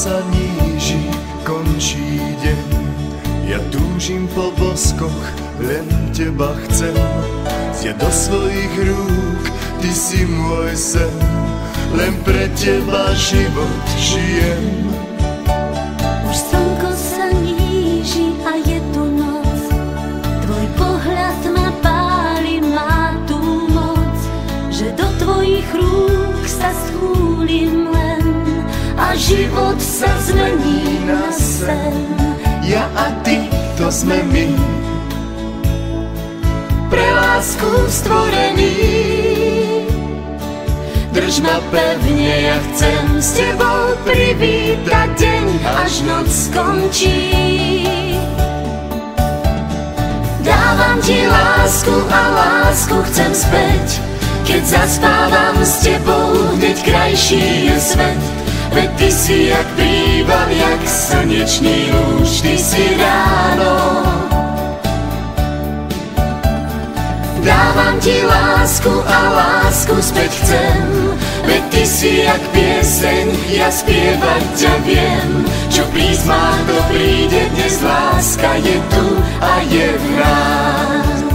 sa níži, končí deň. Ja túžim po boskoch, len teba chcem zjať do svojich rúk, ty si môj sen. Len pre teba život žijem. Už slnko sa níži a je tu noc, tvoj pohľad ma páli, má tú moc, že do tvojich rúk sa schúlim len a život sa zmení na sen. Ja a ty, to sme my, pre lásku stvorení. Drž ma pevne, ja chcem s tebou privítať deň, až noc skončí. Dávam ti lásku a lásku chcem späť, keď zaspávam s tebou, hneď krajší je svet. Veď ty si jak príval, jak slnečný lúč, ty si ráno. Dávam ti lásku a lásku späť chcem, veď ty si jak pieseň, ja spievať ťa viem. Čo písmach to príde dnes, láska je tu a je v nás.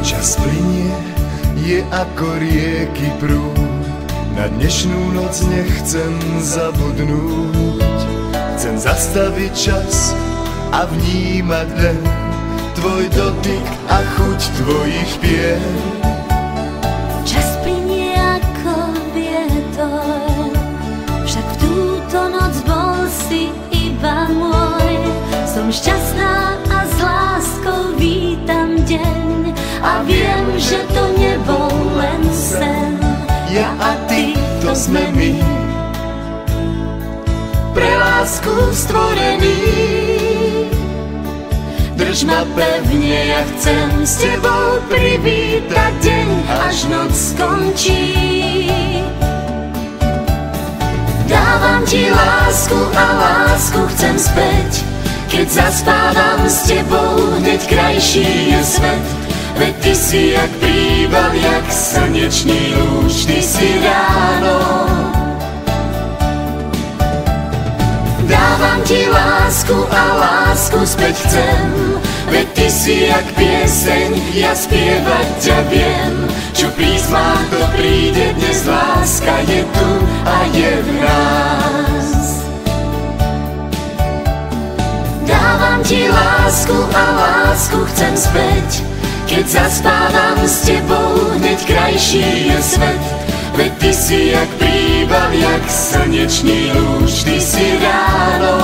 Čas plynie, je ako rieky prúd, na dnešnú noc nechcem zabudnúť. Chcem zastaviť čas a vnímať len tvoj dotyk a chuť tvojich pier. Čas plynie ako vietor, však v túto noc bol si iba môj. Som šťastná a s láskou vítam deň a viem, že to nebol len sen. Ja a ty, to sme my, pre lásku stvorení. Drž ma pevne, ja chcem s tebou privítať deň, až noc skončí. Dávam ti lásku a lásku chcem späť, keď zaspávam s tebou, hneď krajší je svet. Veď ty si jak príval, jak slnečný lúč, ty si ráno. Dávam ti lásku a lásku späť chcem, veď ty si jak pieseň, ja spievať ťa viem. Čo písmach to príde dnes, láska je tu a je v nás. Dávam ti lásku a lásku chcem späť, keď zaspávam s tebou, hneď krajší je svet. Veď ty si jak príval, jak slnečný lúč, ty si ráno.